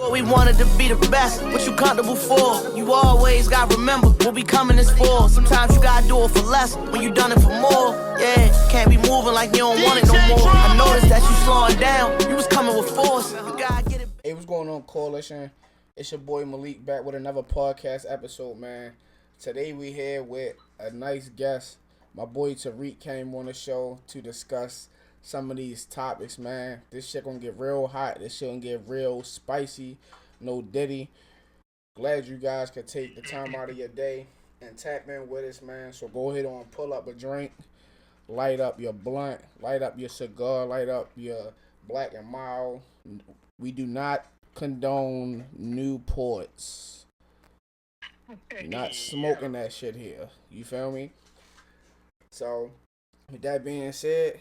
We wanted to be the best, what you comfortable for? You always gotta remember what we coming is for. Sometimes you gotta do it for less when you done it for more. Yeah, can't be moving like you don't want it no more. I noticed that you slowing down, you was coming with force. You gotta get it. Hey, what's going on, Coalition? It's your boy Malik back with another podcast episode, man. Today we here with a nice guest. My boy Tariq came on the show to discuss some of these topics, man. This shit gonna get real hot. This shit gonna get real spicy. No Diddy. Glad you guys could take the time out of your day and tap in with us, man. So go ahead on, pull up a drink, light up your blunt, light up your cigar, light up your Black and Mild. We do not condone Newports. You're not smoking that shit here. You feel me? So, with that being said,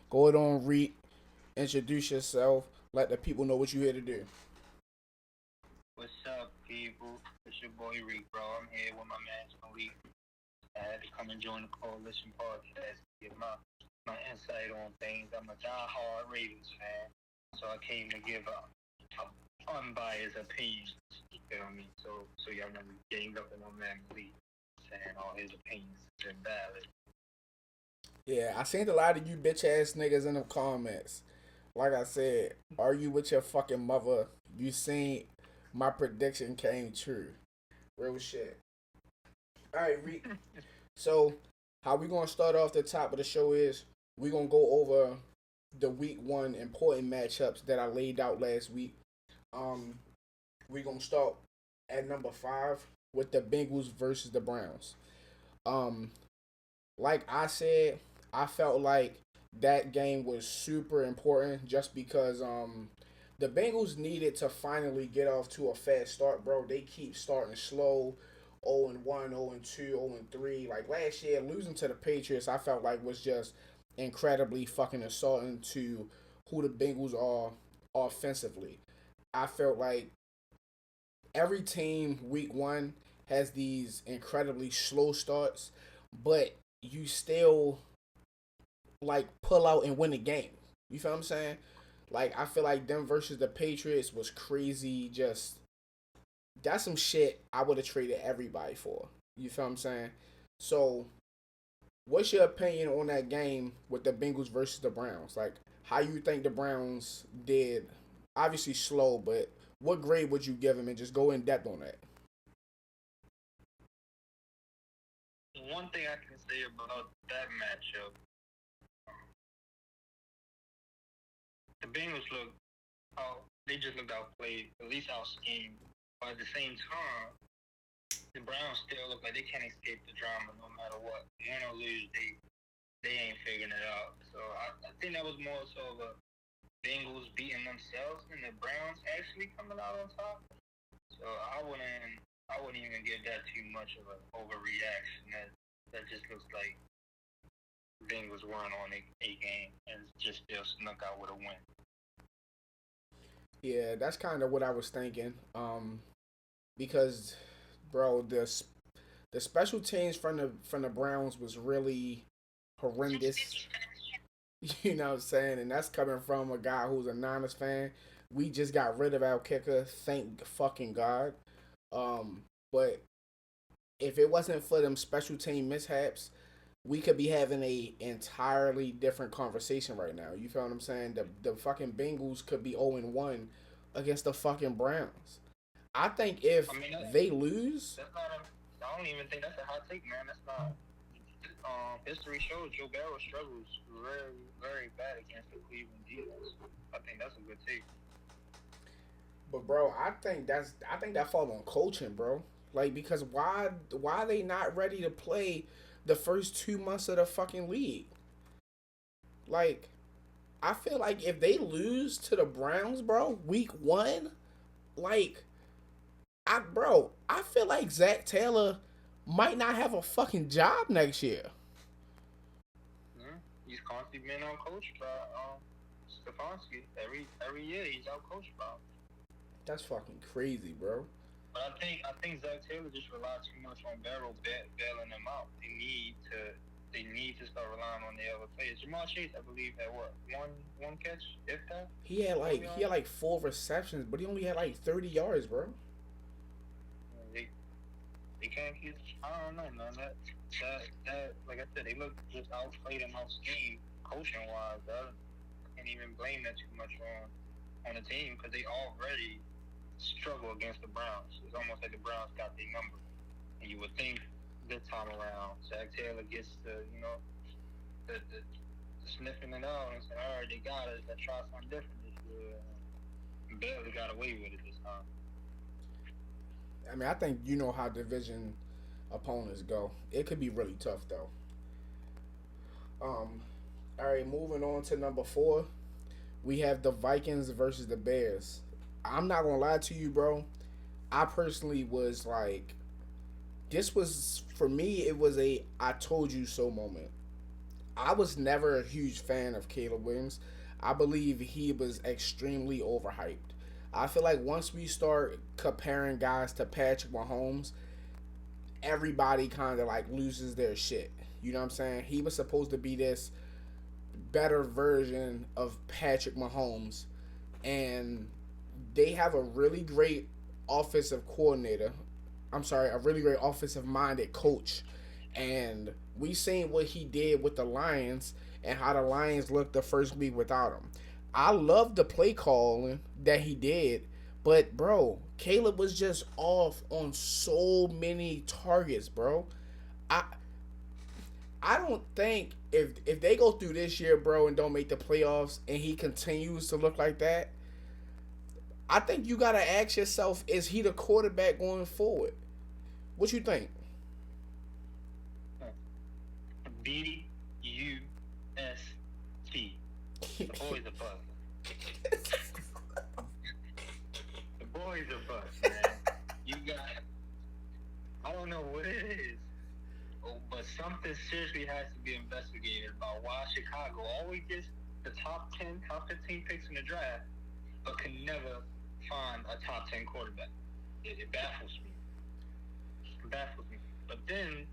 go ahead on, introduce yourself, let the people know what you're here to do. What's up, people? It's your boy Reek, bro. I'm here with my man Malik. I had to come and join the Coalition podcast to get my insight on things. I'm a die-hard Ravens fan, so I came to give a unbiased opinion. You feel me? So y'all never ganged up on my man Malik, saying all his opinions are valid. Yeah, I seen a lot of you bitch ass niggas in the comments. Like I said, argue with your fucking mother. You seen my prediction came true. Real shit. Alright, Reek. So, how we gonna start off the top of the show is we gonna go over the week 1 important matchups that I laid out last week. We gonna start at number 5 with the Bengals versus the Browns. Like I said, I felt like that game was super important just because the Bengals needed to finally get off to a fast start, bro. They keep starting slow, 0-1, 0-2, 0-3. Like last year, losing to the Patriots, I felt like was just incredibly fucking assaulting to who the Bengals are offensively. I felt like every team week 1 has these incredibly slow starts, but you still like pull out and win the game. You feel what I'm saying? Like I feel like them versus the Patriots was crazy. Just that's some shit I would have traded everybody for. You feel what I'm saying? So what's your opinion on that game with the Bengals versus the Browns? Like how you think the Browns did? Obviously slow, but what grade would you give them, and just go in depth on that? One thing I can say about that matchup, the Bengals they just looked outplayed, at least out schemed. But at the same time, the Browns still look like they can't escape the drama no matter what. Win or lose, they ain't figuring it out. So I think that was more so of a Bengals beating themselves and the Browns actually coming out on top. So I wouldn't even give that too much of an overreaction. That just looks like Bengals weren't on a game and just still snuck out with a win. Yeah, that's kind of what I was thinking. Because, bro, the special teams from the Browns was really horrendous. You know what I'm saying? And that's coming from a guy who's a Niners fan. We just got rid of our kicker, thank fucking God. But if it wasn't for them special team mishaps, we could be having a entirely different conversation right now. You feel what I'm saying? The fucking Bengals could be 0-1 against the fucking Browns. I think if they lose, I don't even think that's a hot take, man. That's not. History shows Joe Barrow struggles very, very bad against the Cleveland defense. I think that's a good take. But bro, I think that falls on coaching, bro. Like because why are they not ready to play the first 2 months of the fucking league? Like, I feel like if they lose to the Browns, bro, week 1, like, I feel like Zach Taylor might not have a fucking job next year. He's constantly been out-coached by Stefanski. Every year he's out-coached by him. That's fucking crazy, bro. But I think Zach Taylor just relied too much on Barrow bailing him out. They need to they need to start relying on the other players. Jamal Chase, I believe, had what, one catch, if that. He had like 4 receptions, but he only had like 30 yards, bro. They can't keep. I don't know, man. That like I said, they look just outplayed and outschemed coaching wise. I can't even blame that too much on the team because they already struggle against the Browns. It's almost like the Browns got their number, and you would think this time around, Zach Taylor gets the sniffing it out and say, all right, they got us. Let's try something different this year. And barely got away with it this time. I mean, I think you know how division opponents go. It could be really tough though. All right, moving on to number 4, we have the Vikings versus the Bears. I'm not gonna lie to you, bro. I personally was like, this was for me. It was a I told you so moment. I was never a huge fan of Caleb Williams. I believe he was extremely overhyped. I feel like once we start comparing guys to Patrick Mahomes, everybody kind of like loses their shit. You know what I'm saying? He was supposed to be this better version of Patrick Mahomes, and they have a really great offensive coordinator. I'm sorry, a really great offensive minded coach. And we seen what he did with the Lions and how the Lions looked the first week without him. I love the play calling that he did, but bro, Caleb was just off on so many targets, bro. I don't think if they go through this year, bro, and don't make the playoffs and he continues to look like that, I think you gotta ask yourself, is he the quarterback going forward? What you think? BUST. The boy's a bust. The boy's a bust, man. You got, I don't know what it is, but something seriously has to be investigated about why Chicago always gets the top 10, top 15 picks in the draft, but can never find a top 10 quarterback. It baffles me. It baffles me. But then,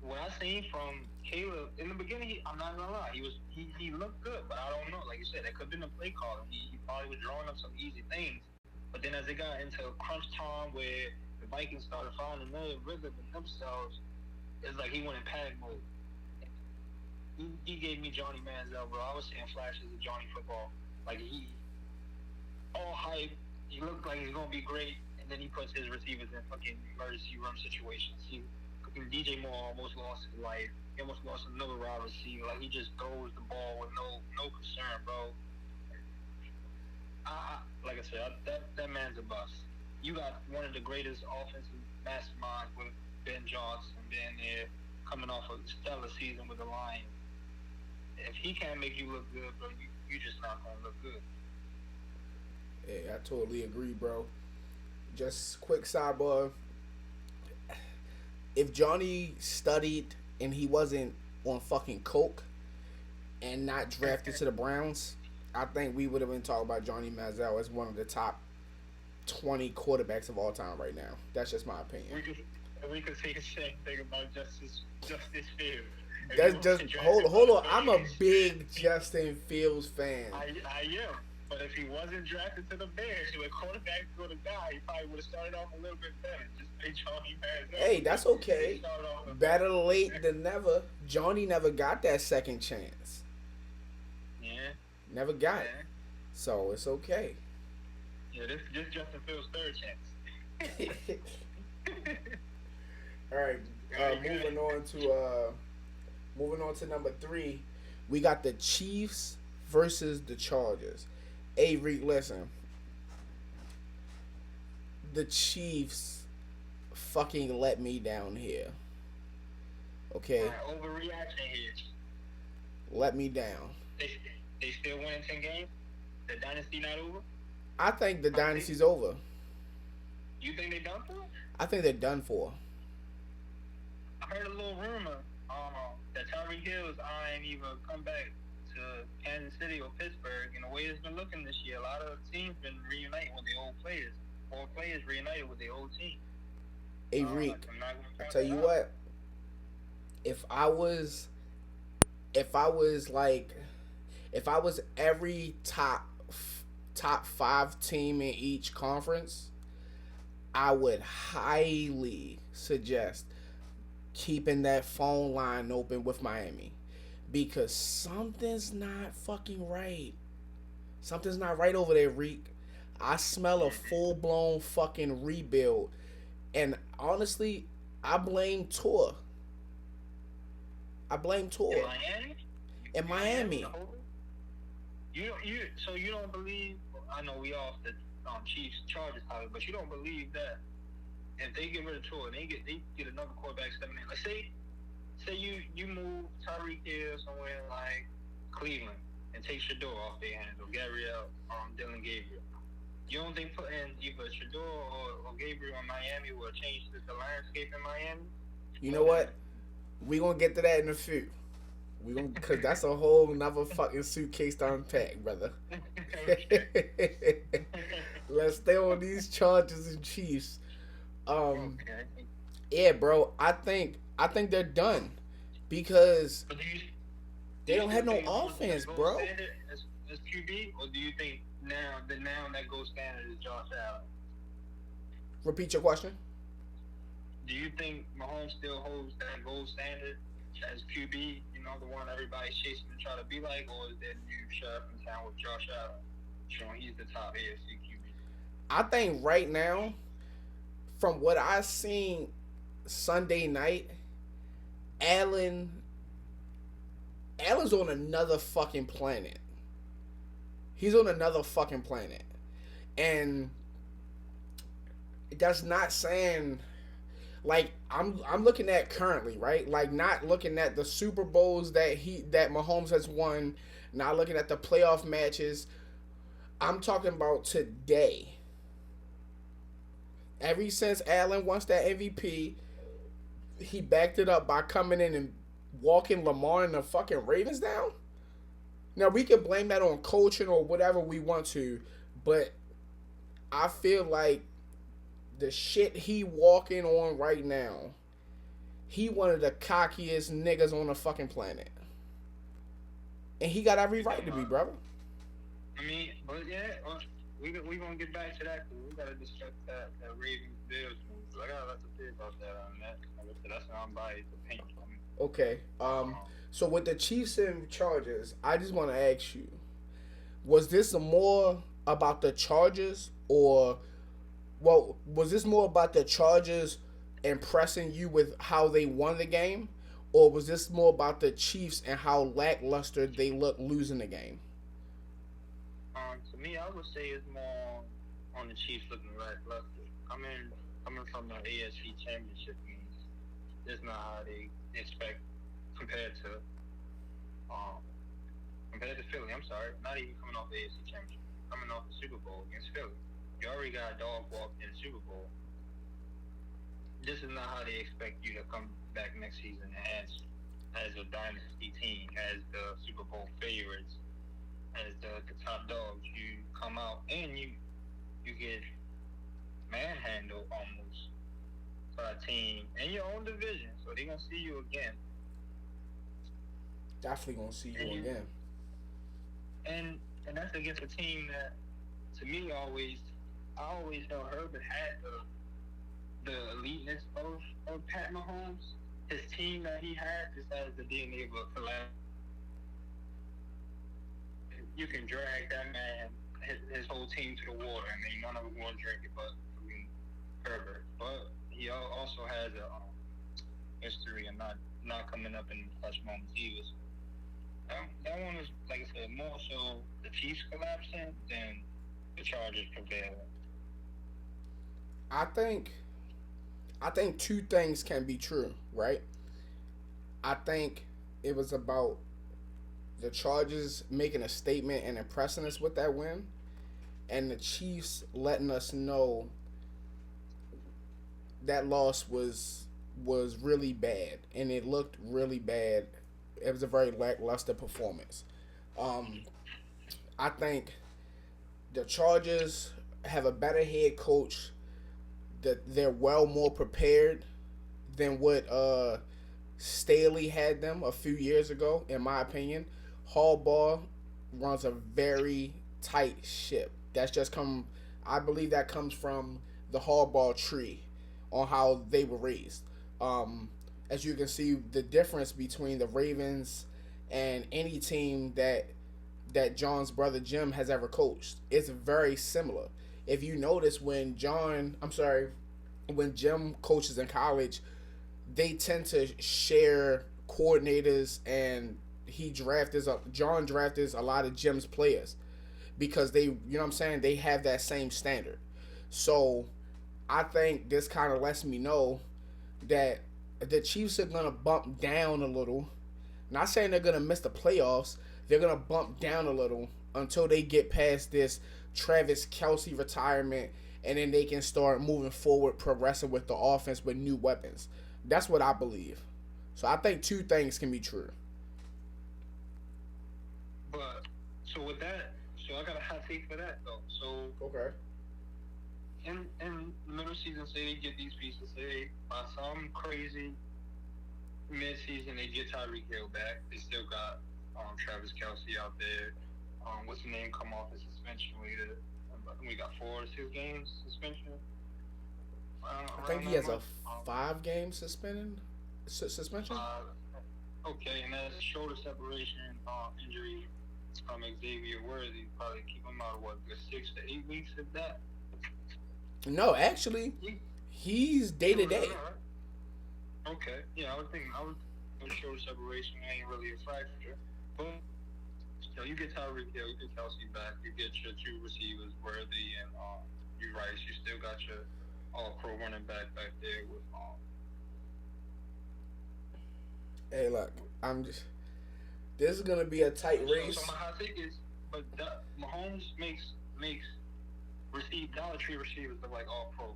what I seen from Caleb in the beginning, I'm not gonna lie, he looked good, but I don't know. Like you said, that could have been a play call. He probably was drawing up some easy things. But then as it got into crunch time, where the Vikings started finding their rhythm in themselves, it's like he went in panic mode. He gave me Johnny Manziel, bro. I was seeing flashes of Johnny football. Like he all hype. He looked like he's gonna be great, and then he puts his receivers in fucking emergency room situations. DJ Moore almost lost his life. He almost lost another wide receiver. Like, he just throws the ball with no concern, bro. Like I said, that man's a bust. You got one of the greatest offensive masterminds with Ben Johnson being there, coming off a stellar season with the Lions. If he can't make you look good, bro, you just not gonna look good. Yeah, I totally agree, bro. Just quick sidebar. If Johnny studied and he wasn't on fucking coke and not drafted to the Browns, I think we would have been talking about Johnny Manziel as one of the top 20 quarterbacks of all time right now. That's just my opinion. We could say the same thing about Justice Fields. That's just hold on. I'm a big Justin Fields fan. I am. But if he wasn't drafted to the Bears, when quarterbacks go to die, he probably would have started off a little bit better. Just say Johnny Manziel. Hey, that's okay. Better late than never. Johnny never got that second chance. Yeah. Never got it. So it's okay. Yeah, this Justin Fields' third chance. All right. Moving on to number 3, we got the Chiefs versus the Chargers. Hey, Reek, listen. The Chiefs fucking let me down here. Okay? Overreaction here. Let me down. They still winning 10 games? The dynasty not over? I think the dynasty's over. You think they done for? I think they're done for. I heard a little rumor that Tyreek Hill's eyeing either come back to Kansas City or Pittsburgh. And the way it's been looking this year, a lot of teams been reuniting with their old players. Old players reunited with their old team. Hey, Reek, I tell you what. if I was if I was like if I was every top 5 team in each conference, I would highly suggest keeping that phone line open with Miami because something's not fucking right. Something's not right over there, Reek. I smell a full blown fucking rebuild. And honestly, I blame Tour. I blame Tour. In Miami? In Miami. So you don't believe? I know we off the Chiefs Chargers topic, but you don't believe that if they get rid of Tua and they get another quarterback stepping in, like say you move Tyreek Hill somewhere like Cleveland and take Shador off their hands or Gabriel, Dylan Gabriel. You don't think putting either Shador or Gabriel in Miami will change the landscape in Miami? You know what? We gonna get to that in a few. Cause that's a whole nother fucking suitcase to unpack, brother. Let's stay on these Chargers and Chiefs. Yeah, bro. I think they're done because they don't have no offense, bro. As QB, or do you think now that gold standard is Josh Allen? Repeat your question. Do you think Mahomes still holds that gold standard as QB? You know, the one everybody's chasing and trying to be like, or is that new sheriff in town with Josh Allen showing he's the top AFC QB? I think right now, from what I've seen Sunday night, Allen's on another fucking planet. He's on another fucking planet. And that's not saying like I'm looking at currently, right? Like not looking at the Super Bowls that Mahomes has won, not looking at the playoff matches. I'm talking about today. Ever since Allen wants that MVP, he backed it up by coming in and walking Lamar and the fucking Ravens down. Now, we can blame that on coaching or whatever we want to, but I feel like the shit he walking on right now, he one of the cockiest niggas on the fucking planet. And he got every right to be, brother. I mean, but yeah, we gonna get back to that because we gotta discuss that Ravens Bills move. I got a lot to say about that on that. That's an unbiased opinion. Okay. So with the Chiefs and Chargers, I just want to ask you, was this more about the Chargers was this more about the Chargers impressing you with how they won the game, or was this more about the Chiefs and how lackluster they look losing the game? To me, I would say it's more on the Chiefs looking lackluster. Coming from the AFC Championship means this is not how they expect compared to Philly. I'm sorry, not even coming off the AFC Championship, coming off the Super Bowl against Philly. You already got a dog walk in the Super Bowl. This is not how they expect you to come back next season as a dynasty team, as the Super Bowl favorites, as the top dogs. You come out and you get manhandled almost by a team in your own division. So they're gonna see you again. Definitely gonna see you again. And that's against a team that, to me, I always felt Herbert had the eliteness of Pat Mahomes. His team that he had just has the DNA of a collapse. You can drag that man, his whole team to the water, and then none of them won't drink it but Herbert. But he also has a history of not coming up in clutch moments either. That one is, like I said, more so the Chiefs collapsing than the Chargers prevailing. I think two things can be true, right? I think it was about the Chargers making a statement and impressing us with that win, and the Chiefs letting us know that loss was really bad, and it looked really bad. It was a very lackluster performance. I think the Chargers have a better head coach. That they're well more prepared than what Staley had them a few years ago, in my opinion. Harbaugh runs a very tight ship. That's just come. I believe that comes from the Harbaugh tree, on how they were raised. As you can see, the difference between the Ravens and any team that John's brother Jim has ever coached is very similar. If you notice, when Jim coaches in college, they tend to share coordinators, and John drafted a lot of Jim's players because they have that same standard. So I think this kind of lets me know that the Chiefs are gonna bump down a little. Not saying they're gonna miss the playoffs. They're gonna bump down a little until they get past this Travis Kelce retirement, and then they can start moving forward, progressing with the offense with new weapons. That's what I believe. So I think two things can be true. But so with that, so I got a hot take for that though. So Okay. in the middle of the season, say they get these pieces, say by some crazy mid-season they get Tyreek Hill back. They still got Travis Kelce out there. What's the name? Come off his suspension later. I think we got 4 or 6 games suspension. I think he has a 5-game suspension. Okay, and that's a shoulder separation injury. Xavier Worthy probably keep him out of what, 6 to 8 weeks of that. No, actually, he's day to day. Okay, yeah, I would shoulder separation ain't really a fracture, but you get Tyreek Hill, you get Kelce back, you get your 2 receivers, Worthy and Rice. You still got your all-pro running back there with Hey, look, this is gonna be a tight race. So my hot take is, but Mahomes makes Dollar Tree receivers look like all pros.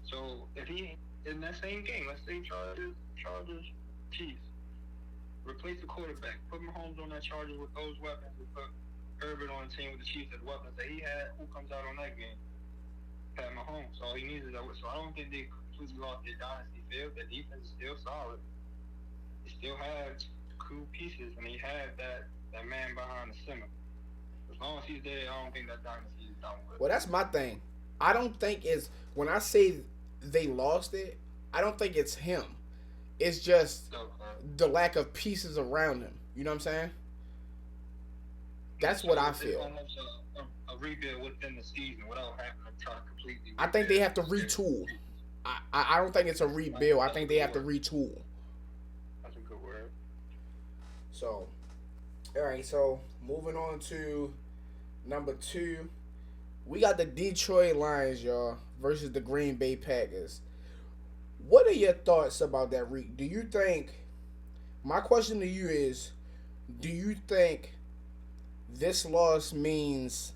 So if he in that same game, let's say Chargers, Chiefs, replace the quarterback, put Mahomes on that Chargers with those weapons, and put Herbert on the team with the Chiefs with weapons that he had. Who comes out on that game? Pat Mahomes. All he needs is that. So I don't think they completely lost their dynasty field. The defense is still solid. He still has cool pieces, and he had that man behind the center. As long as he's there, I don't think that dynasty is done with. Well, that's my thing. I don't think when I say they lost it, I don't think it's him. It's just the lack of pieces around him. You know what I'm saying? That's what I feel. Almost a rebuild within the season without having to try completely. I think they have to retool. I don't think it's a rebuild. I think they have to retool. That's a good word. So, all right. So moving on to number 2, we got the Detroit Lions, y'all, versus the Green Bay Packers. What are your thoughts about that, Reek? Do you think? My question to you is, do you think this loss means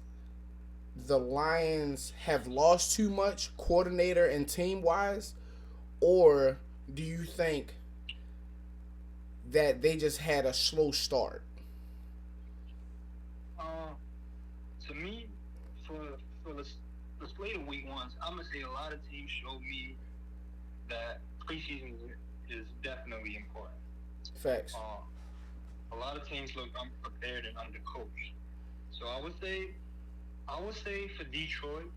the Lions have lost too much coordinator and team wise, or do you think that they just had a slow start? To me, for the slate of week ones, I'm gonna say a lot of teams showed me that preseason is definitely important. Facts. A lot of teams look unprepared and undercoached. So I would say for Detroit,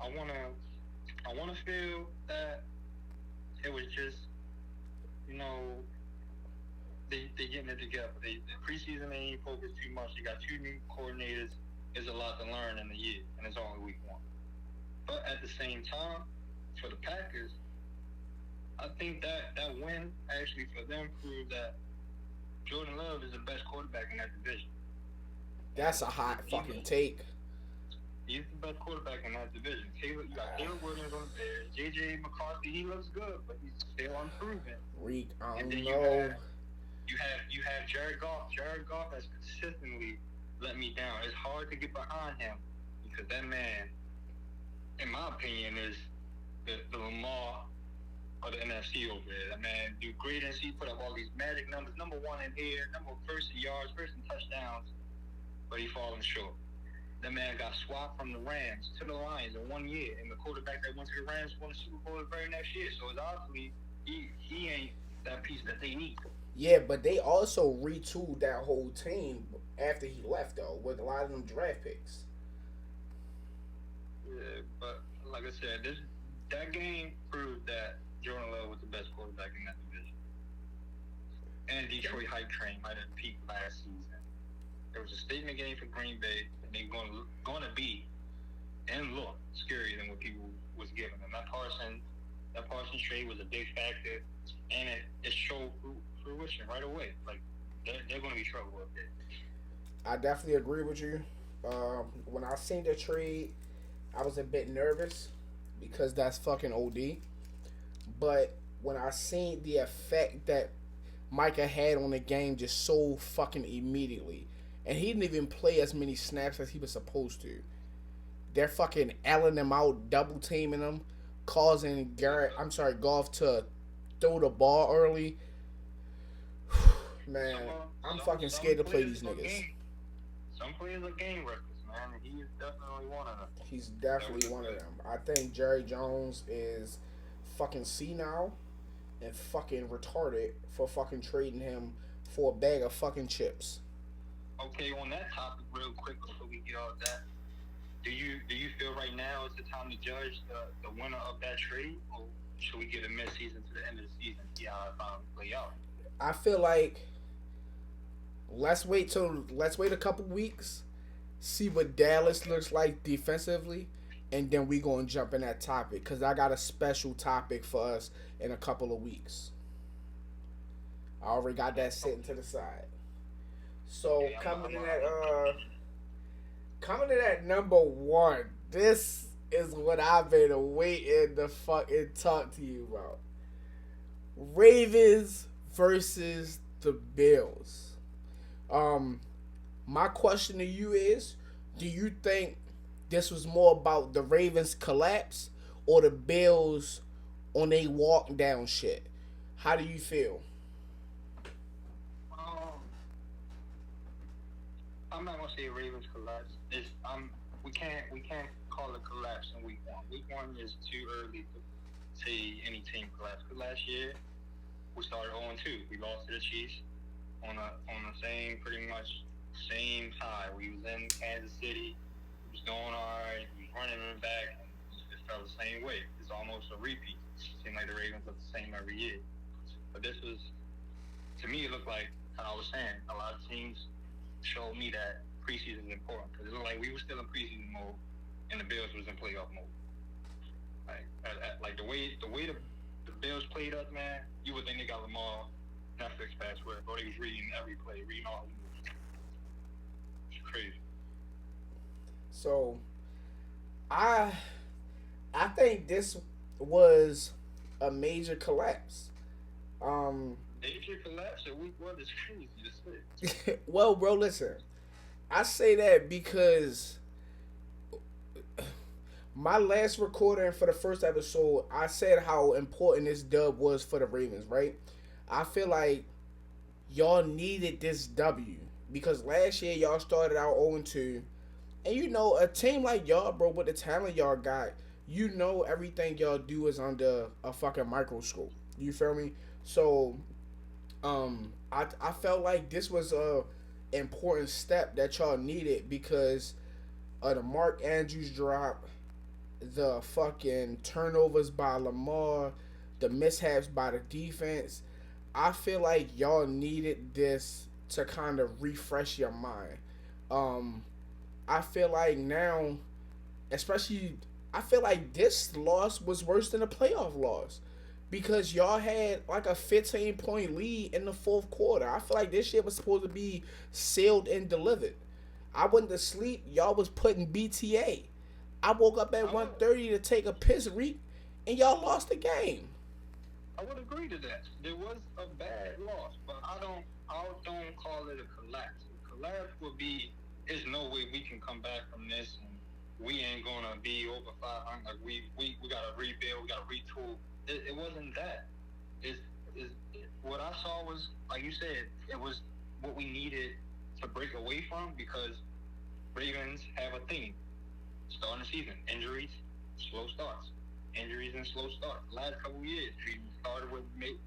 I wanna feel that it was just, they getting it together. The preseason they ain't focused too much. You got 2 new coordinators. There's a lot to learn in the year, and it's only week 1. But at the same time, for the Packers, I think that win actually for them proved that Jordan Love is the best quarterback in that division. That's a hot fucking take. He's the best quarterback in that division. You got Caleb Williams on the Bears. J.J. McCarthy, he looks good, but he's still unproven. Reek, I don't And then know. you have Jared Goff. Jared Goff has consistently let me down. It's hard to get behind him because that man, in my opinion, is the Lamar of the NFC over there. That man do great and he put up all these magic numbers. Number 1 in air, first in yards, first in touchdowns, but he falling short. That man got swapped from the Rams to the Lions in 1 year, and the quarterback that went to the Rams won the Super Bowl the very next year. So it's obviously he ain't that piece that they need. Yeah, but they also retooled that whole team after he left, though, with a lot of them draft picks. Yeah, but like I said, that game proved that Jordan Love was the best quarterback in that division. And Detroit hype train might have peaked last season. It was a statement game for Green Bay, and they're going to be and look scarier than what people was giving them. That Parsons trade was a big factor, and it showed fruition right away. Like they're going to be trouble with it. I definitely agree with you. When I seen the trade, I was a bit nervous because that's fucking OD. But when I seen the effect that Micah had on the game just so fucking immediately, and he didn't even play as many snaps as he was supposed to. They're fucking Allen him out, double teaming him, causing Goff to throw the ball early. Man, I'm fucking scared to play these niggas. Some players are game reckless, man. And he is definitely one of them. He's definitely one of them. I think Jerry Jones is fucking senile and fucking retarded for fucking trading him for a bag of fucking chips. Okay, on that topic, real quick before we get off that, do you feel right now is the time to judge the winner of that trade, or should we get a mid-season to the end of the season, see how it finally play out? I feel like let's wait a couple weeks, see what Dallas looks like defensively, and then we gonna jump in that topic because I got a special topic for us in a couple of weeks. I already got that sitting to the side. So Okay, coming to that number one, this is what I've been waiting to fucking talk to you about. Ravens versus the Bills. My question to you is, do you think this was more about the Ravens collapse or the Bills on they walk down shit? How do you feel? I'm not gonna say Ravens collapse. We can't call it collapse in week one. Week one is too early to say any team collapse. Because last year we started 0-2. We lost to the Chiefs on the pretty much same high. We was in Kansas City. It was going alright. We was running them back, and it felt the same way. It's almost a repeat. It seemed like the Ravens look the same every year. But this was, to me, it looked like, how I was saying, a lot of teams showed me that preseason is important because it looked like we were still in preseason mode and the Bills was in playoff mode. Like the way the Bills played us, man, you would think they got Lamar Netflix password, or they was reading every play, reading all the moves. It's crazy. So, I think this was a major collapse. Major collapse in week one is crazy to say. Well, bro, listen. I say that because my last recording for the first episode, I said how important this dub was for the Ravens, right? I feel like y'all needed this W because last year y'all started out 0-2. And you know, a team like y'all, bro, with the talent y'all got, you know everything y'all do is under a fucking microscope. You feel me? So, I felt like this was a important step that y'all needed because of the Mark Andrews drop, the fucking turnovers by Lamar, the mishaps by the defense. I feel like y'all needed this to kind of refresh your mind. I feel like now, especially, I feel like this loss was worse than a playoff loss. Because y'all had like a 15-point lead in the fourth quarter. I feel like this shit was supposed to be sealed and delivered. I went to sleep. Y'all was putting BTA. I woke up at 1:30 to take a piss reek, and y'all lost the game. I would agree to that. There was a bad loss, but I don't call it a collapse. A collapse would be, there's no way we can come back from this, and we ain't gonna be over 500. Like we gotta rebuild, we gotta retool. It wasn't that. What I saw was, like you said, it was what we needed to break away from because Ravens have a theme. Starting the season, injuries, slow starts. Injuries and slow start. Last couple years, we started with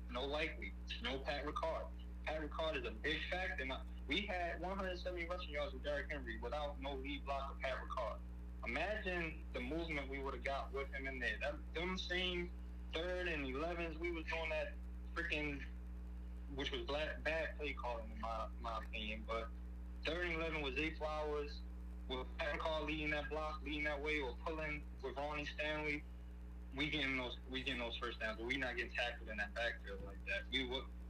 no likely, no Pat Ricard. Pat Ricard is a big factor. We had 170 rushing yards with Derrick Henry without no lead block of Pat Ricard. Imagine the movement we would have got with him in there. Them same 3rd and 11s, we was doing that freaking, which was bad play calling in my opinion. But 3rd and 11 was Zay Flowers with Pat Ricard leading that block, leading that way, or pulling with Ronnie Stanley. We getting those first downs, but we not getting tackled in that backfield like that.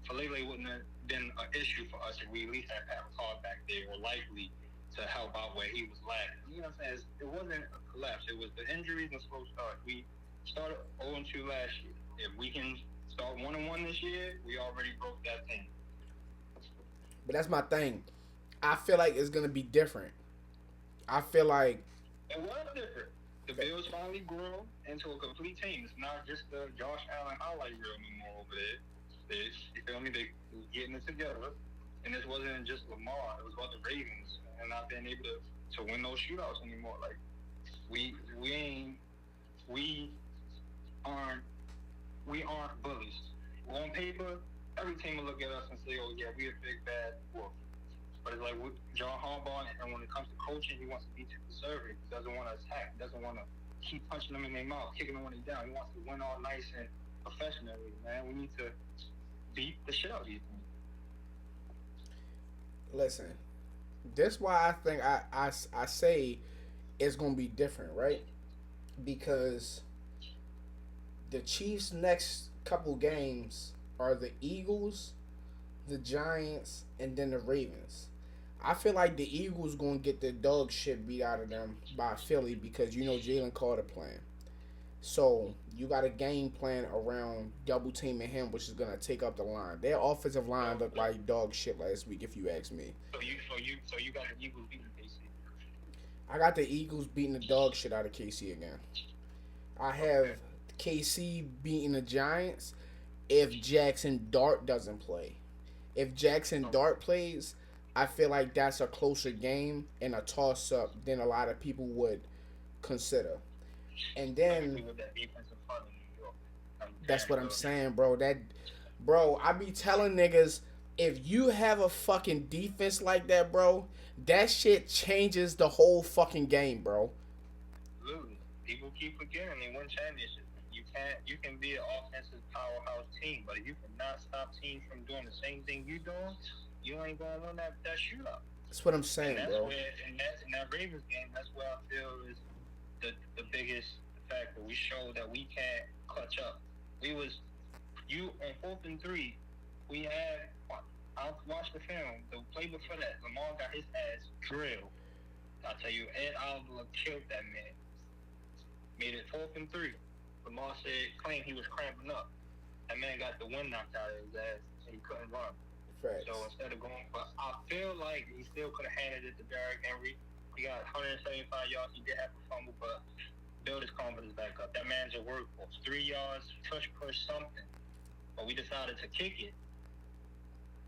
Falele wouldn't have been an issue for us if we at least had Pat Ricard back there, or likely to help out where he was lacking. You know what I'm saying? It wasn't a collapse. It was the injuries and slow start. We started 0-2 last year. If we can start 1-1 this year, we already broke that thing. But that's my thing. I feel like it's gonna be different. I feel like it was different. The Bills finally grew into a complete team. It's not just the Josh Allen highlight reel anymore over there. You feel me? They was getting it together. And this wasn't just Lamar. It was about the Ravens and not being able to win those shootouts anymore. Like, we aren't bullies. On paper, every team will look at us and say, oh, yeah, we a big, bad wolf. But it's like John Harbaugh, and when it comes to coaching, he wants to be too conservative. He doesn't want to attack. He doesn't want to keep punching them in their mouth, kicking them when they're down. He wants to win all nice and professionally, man. We need to beat the shit out of these things. Listen, this why I think I say it's gonna be different, right? Because the Chiefs' next couple games are the Eagles, the Giants, and then the Ravens. I feel like the Eagles gonna get the dog shit beat out of them by Philly because you know Jalen Carter playing. So you got a game plan around double teaming him, which is gonna take up the line. Their offensive line looked like dog shit last week, if you ask me. So you got the Eagles beating KC. I got the Eagles beating the dog shit out of KC again. I have KC beating the Giants if Jackson Dart doesn't play. If Jackson Dart plays, I feel like that's a closer game and a toss-up than a lot of people would consider. And then that's what I'm saying, bro. I be telling niggas, if you have a fucking defense like that, bro, that shit changes the whole fucking game, bro. Absolutely. People keep forgetting they win championships. You can be an offensive powerhouse team, but if you cannot stop teams from doing the same thing you doing, you ain't gonna win that shootout. That's what I'm saying, bro. In that Ravens game, that's where I feel is the biggest factor. We showed that we can't clutch up. On 4th and 3, we had. I watched the film. The play before that, Lamar got his ass drilled. I tell you, Ed Oliver killed that man. Made it 4th and 3. Lamar claimed he was cramping up. That man got the wind knocked out of his ass and he couldn't run. Facts. So instead of going, but I feel like he still could have handed it to Derrick Henry. He got 175 yards. He did have a fumble, but build his confidence back up. That man's a workhorse. 3 yards, push, something. But we decided to kick it,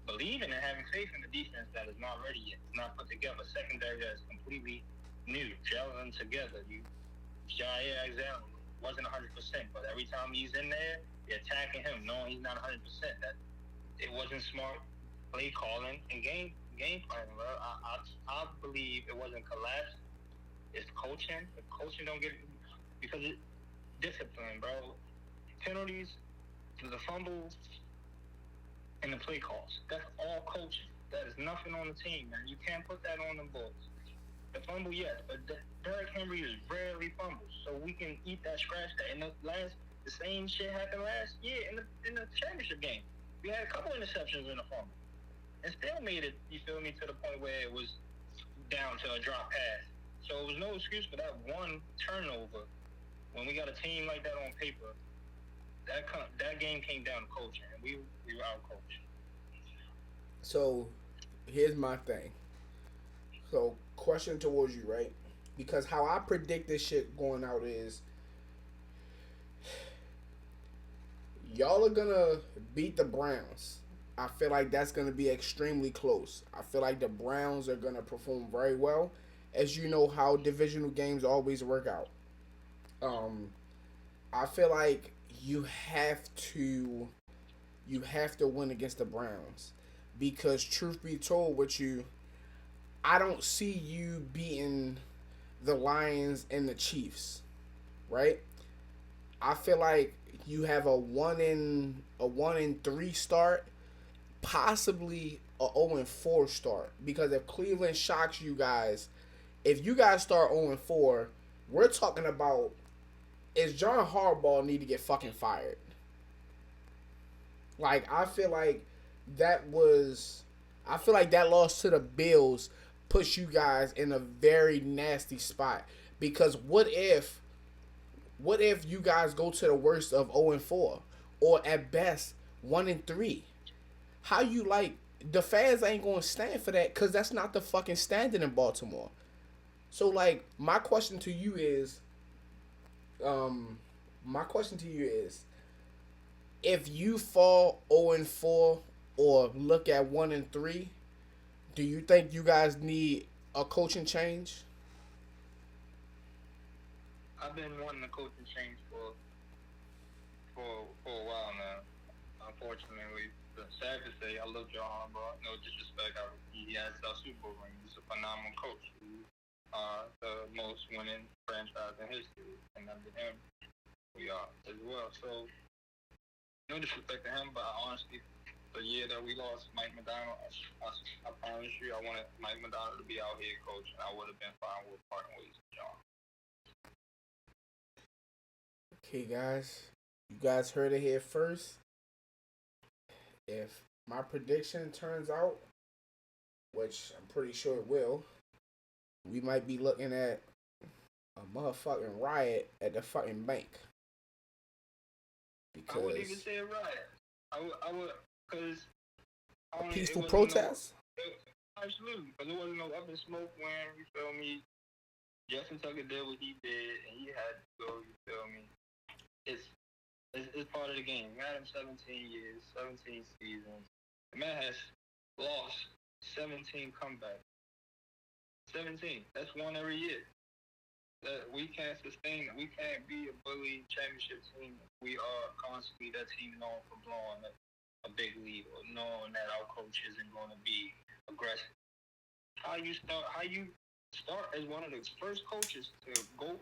believing and having faith in the defense that is not ready yet. It's not put together. Secondary that is completely new, gelling together. Jair Alexander wasn't 100%, but every time he's in there, they're attacking him, knowing he's not 100%. That it wasn't smart play calling and game planning, bro. I believe it wasn't collapse. It's coaching. If coaching don't get, because it's discipline, bro. Penalties, the fumbles, and the play calls. That's all coaching. That is nothing on the team, man. You can't put that on the Bulls. The fumble, yes, but Derrick Henry is rarely fumbles, so we can eat that, scratch that. And the same shit happened last year in the championship game. We had a couple interceptions in the fumble, and still made it. You feel me, to the point where it was down to a drop pass. So it was no excuse for that one turnover. When we got a team like that on paper, that game came down to coaching, and we were out coached. So here's my thing. So, question towards you, right? Because how I predict this shit going out is y'all are gonna beat the Browns. I feel like that's gonna be extremely close. I feel like the Browns are gonna perform very well, as you know how divisional games always work out. I feel like you have to win against the Browns because truth be told with you, I don't see you beating the Lions and the Chiefs, right? I feel like you have a 1-3 start, possibly a 0-4 start. Because if Cleveland shocks you guys, if you guys start 0-4, we're talking about is John Harbaugh need to get fucking fired. Like I feel like that loss to the Bills puts you guys in a very nasty spot because what if you guys go to the worst of 0-4 or at best 1-3? How you like the fans ain't gonna stand for that because that's not the fucking standard in Baltimore. So like my question to you is if you fall 0-4 or look at 1-3, do you think you guys need a coaching change? I've been wanting a coaching change for a while now. Unfortunately, sad to say, I love John Harbaugh. No disrespect, he has our Super Bowl ring. He's a phenomenal coach. The most winning franchise in history, and under him, we are as well. So, no disrespect to him, but honestly, the year that we lost Mike Macdonald, I promise you, I wanted Mike Macdonald to be our head coach, and I would have been fine with parting ways with John. Okay, guys, you guys heard it here first. If my prediction turns out, which I'm pretty sure it will, we might be looking at a motherfucking riot at the fucking bank. I wouldn't even say a riot. I would, because peaceful protest. Absolutely, because there wasn't no up in smoke when you feel me. Justin Tucker did what he did, and he had to go. You feel me? It's part of the game. We had him 17 years, 17 seasons. The man has lost 17 comebacks. 17. That's one every year. That we can't sustain it. We can't be a bully championship team. We are constantly that team known for blowing a big lead or knowing that our coach isn't going to be aggressive. How you start as one of the first coaches to go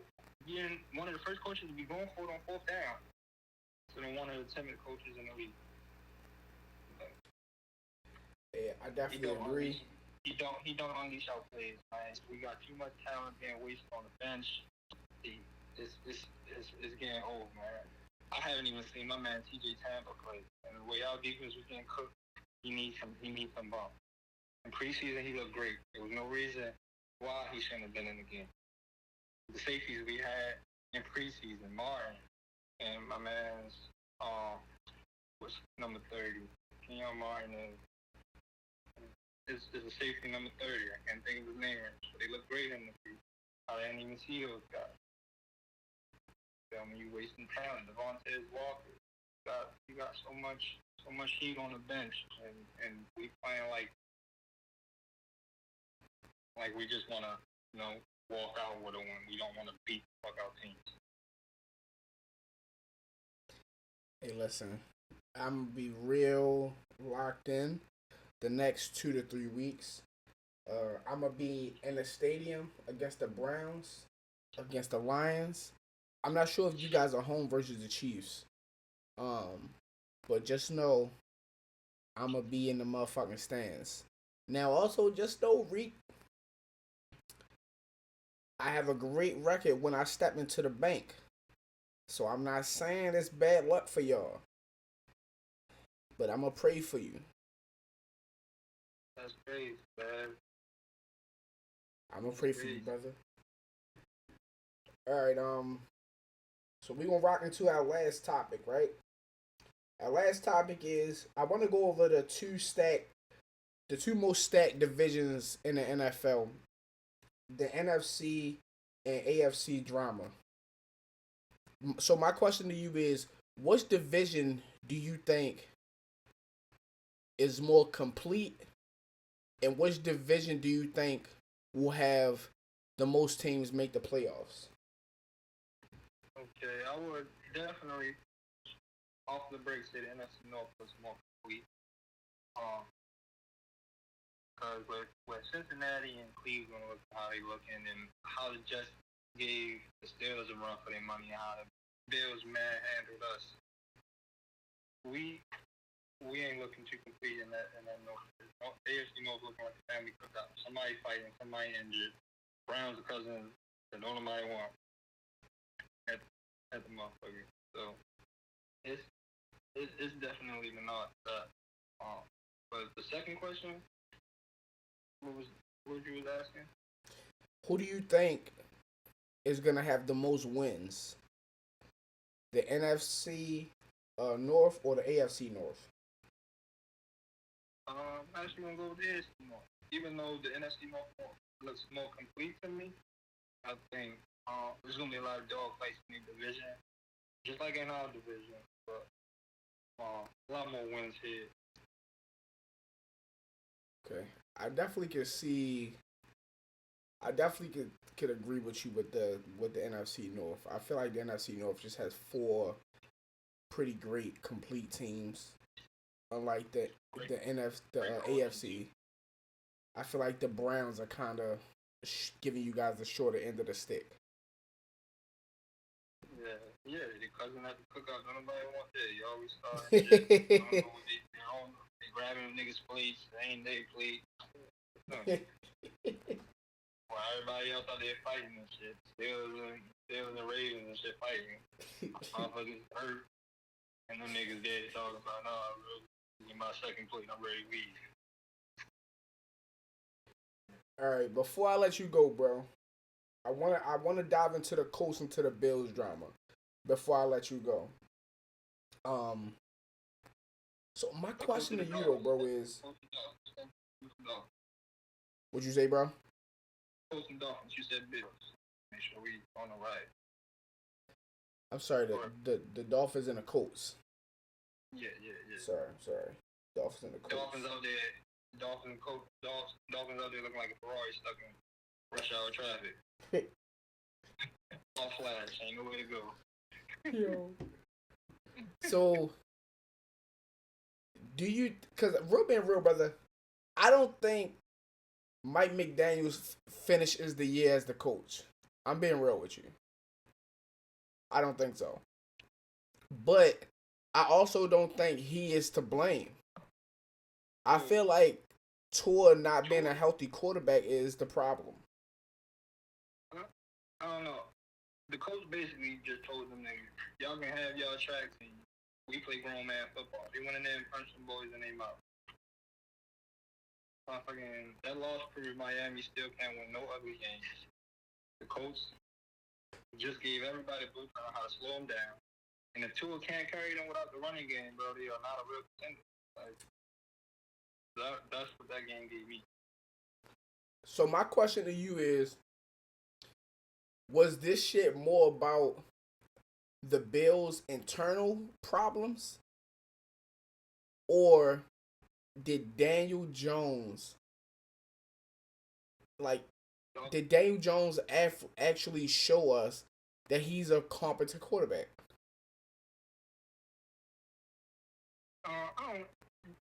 being one of the first coaches to be going for it on fourth down. So then one of the timid coaches in the league. Yeah, I definitely agree. He don't unleash our players, man. We got too much talent being wasted on the bench. It's getting old, man. I haven't even seen my man TJ Tampa play. And the way our defense was getting cooked, he needs some bump. In preseason he looked great. There was no reason why he shouldn't have been in the game. The safeties we had in preseason, Martin and my man's was number 30. Kenyon Martin is a safety number 30. I can't think of his name. But they look great in the field. I didn't even see those guys. Tell me you wasting talent. Devontae Walker. You got so much heat on the bench, and we playing like we just wanna, walk out with a win. We don't wanna beat the fuck out teams. Hey, listen, I'm gonna be real locked in the next 2 to 3 weeks. I'm gonna be in the stadium against the Browns, against the Lions. I'm not sure if you guys are home versus the Chiefs. But just know I'm gonna be in the motherfucking stands. Now, also, just know, Reek, I have a great record when I step into the bank. So I'm not saying it's bad luck for y'all. But I'm gonna pray for you. That's great, man. I'm gonna pray for you, brother. Alright, so we're gonna rock into our last topic, right? Our last topic is I wanna go over the two most stacked divisions in the NFL. The NFC and AFC drama. So my question to you is, which division do you think is more complete, and which division do you think will have the most teams make the playoffs? Okay, I would definitely, off the break, say the NFC North was more complete. Because with Cincinnati and Cleveland look how they looking, and how the Jets gave the Steelers a run for their money, and how the Bills manhandled us, we ain't looking too complete in that North. AFC North looking like a family cookout. Somebody fighting, somebody injured. Browns are cousins that don't nobody want at the motherfucker. So it's definitely the North. But the second question, what you was asking? Who do you think is gonna have the most wins? The NFC North or the AFC North? I'm actually gonna go with the AFC North. Even though the NFC North looks more complete to me, I think there's gonna be a lot of dog fights in the division, just like in our division. But a lot more wins here. Okay, I definitely could see. I definitely could agree with you with the NFC North. I feel like the NFC North just has four pretty great complete teams, unlike the AFC. I feel like the Browns are kind of giving you guys the shorter end of the stick. Yeah, the cousin at the cookout, nobody want that. You always start shit. They grabbing niggas' plates, they ain't their plate. Well, everybody else out there fighting and shit. Still the Ravens and shit fighting. Motherfuckers hurt. And them niggas dead talking about, no, I'm really get my second plate, I'm ready to leave. Alright, before I let you go, bro, I wanna dive into the Colts and to the Bills drama before I let you go. So my question to you though, bro, is what'd you say, bro? Colts and Dolphins, you said Bills. Make sure we on the right. I'm sorry, the Dolphins and the Colts. Yeah. Sorry. Dolphins and the Colts. Dolphins out there, Dolphins out there looking like a Ferrari stuck in rush hour traffic. All flash, ain't no way to go. Yo. So, because being real, brother, I don't think Mike McDaniels finishes the year as the coach. I'm being real with you. I don't think so. But I also don't think he is to blame. I feel like Tua not being a healthy quarterback is the problem. I don't know. The coach basically just told them that y'all can have y'all tracks and we play grown man football. They went in there and punched some boys in their mouth. That loss proved Miami still can't win no ugly games. The coach just gave everybody a blueprint on how to slow them down. And if Tua can't carry them without the running game, bro, they are not a real contender. Like, that's what that game gave me. So my question to you is, was this shit more about the Bills' internal problems, or did Daniel Jones actually show us that he's a competent quarterback?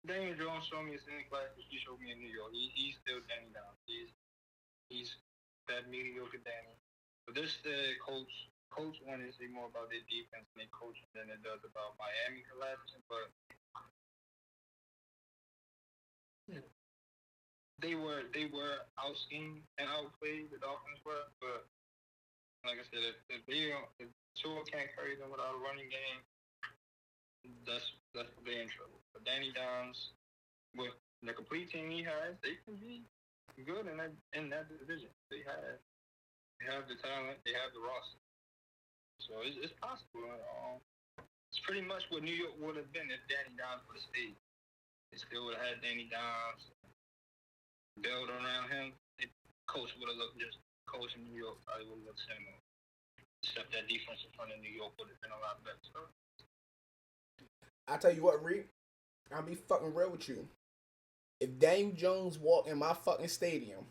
Daniel Jones showed me his in class, which he showed me in New York. He's still Danny down. He's that mediocre Danny. But this coach one is more about their defense and their coaching than it does about Miami collapsing. But they were out schemed and outplayed. The Dolphins were, but like I said, if Tua can't carry them without a running game, that's where they're in trouble. But Danny Downs, with the complete team he has, they can be good in that division. They have the talent, they have the roster, so it's possible. It's pretty much what New York would have been if Danny Downs would have stayed. They still would have had Danny Downs, build around him. The coach would have looked just coach in New York. Probably would have looked similar, except that defense in front of New York would have been a lot better. So, I tell you what, Reed, I'll be fucking real with you. If Daniel Jones walked in my fucking stadium,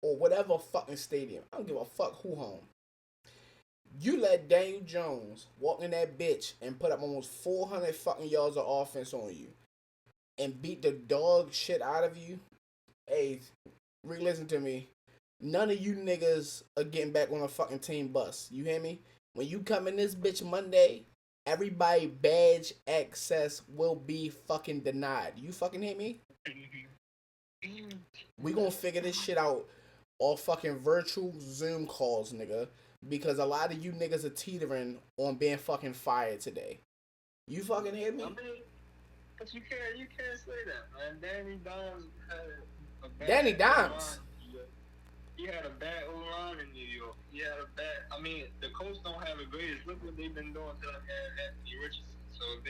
or whatever fucking stadium, I don't give a fuck who home. You let Daniel Jones walk in that bitch and put up almost 400 fucking yards of offense on you and beat the dog shit out of you. Hey, listen to me. None of you niggas are getting back on a fucking team bus. You hear me? When you come in this bitch Monday, everybody badge access will be fucking denied. You fucking hear me? We gonna figure this shit out off fucking virtual Zoom calls, nigga. Because a lot of you niggas are teetering on being fucking fired today. You fucking hear me? I mean, but you can't say that, man. Danny Dimes had a bad Danny Dimes? He had a bad O-line in New York. He had a bad. I mean, the Colts don't have the greatest. Look what they've been doing to them Anthony Richardson. So if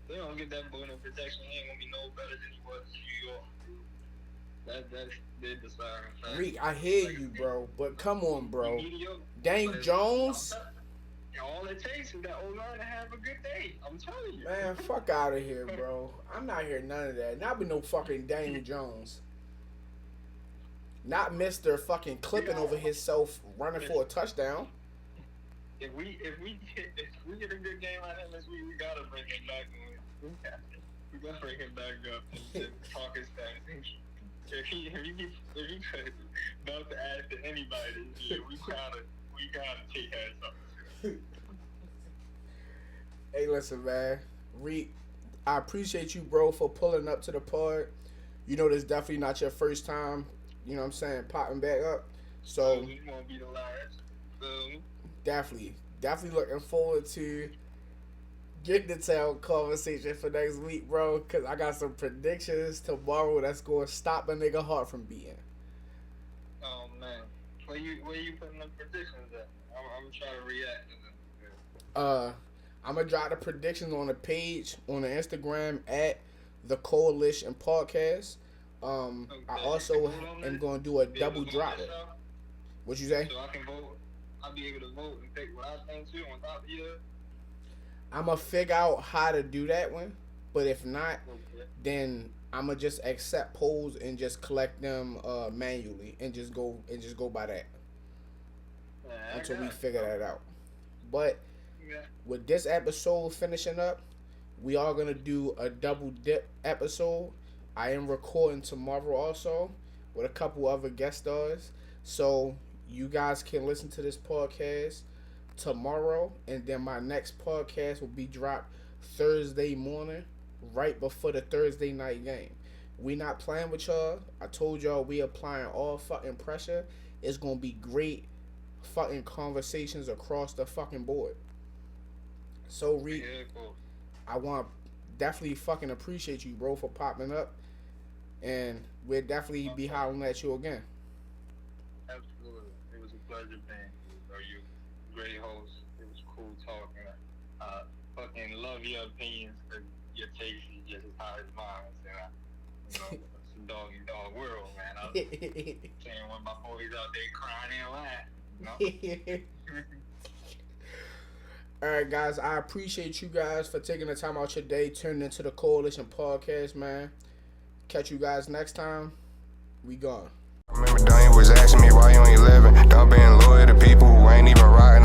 they don't get that boy in protection, he ain't gonna be no better than he was in New York. That's their deciding factor. Reek, I hear you, bro, but come on, bro. Daniel Jones? All it takes is that O-line to have a good day. I'm telling you. Man, fuck out of here, bro. I'm not hearing none of that. Not with no fucking Daniel Jones. Not Mr. fucking clipping over himself running for a touchdown. If we get a good game out of him this week, we gotta bring him back. We gotta bring him back up and talk his stats. If he about to add to anybody this year, we gotta take that something. Hey, listen, man. Reek, I appreciate you, bro, for pulling up to the pod. You know, this definitely not your first time, you know what I'm saying, popping back up. So, we won't be the last. Definitely looking forward to getting the town conversation for next week, bro, because I got some predictions tomorrow that's going to stop a nigga heart from beating. Oh, man. Where you putting the predictions at? I'm trying to react to them. I'm going to drop the predictions on the page, on the Instagram, at The Coalition Podcast. Okay. I also am going to do a double drop it. What you say? So I can vote. I'll be able to vote and pick what I think too on top of you. I'm going to figure out how to do that one. But if not, then I'm going to just accept polls and just collect them manually and just go by that. Until we figure that out. But with this episode finishing up, we are going to do a double dip episode. I am recording tomorrow also with a couple other guest stars. So you guys can listen to this podcast tomorrow, and then my next podcast will be dropped Thursday morning, right before the Thursday night game. We not playing with y'all. I told y'all we applying all fucking pressure. It's going to be great fucking conversations across the fucking board. So, Reek, I want to definitely fucking appreciate you, bro, for popping up. And we'll definitely be hollering at you again. Absolutely. It was a pleasure being here. You great host. It was cool talking. Fucking love your opinions, because your taste is just as high as mine. And it's a dog world, man. I was saying when my boys out there crying and laughing. Alright, guys, I appreciate you guys for taking the time out your day, tuning into the Coalition Podcast, man. Catch you guys next time. We gone. I remember Dwayne was asking me why you ain't living. Done being loyal to people who ain't even riding.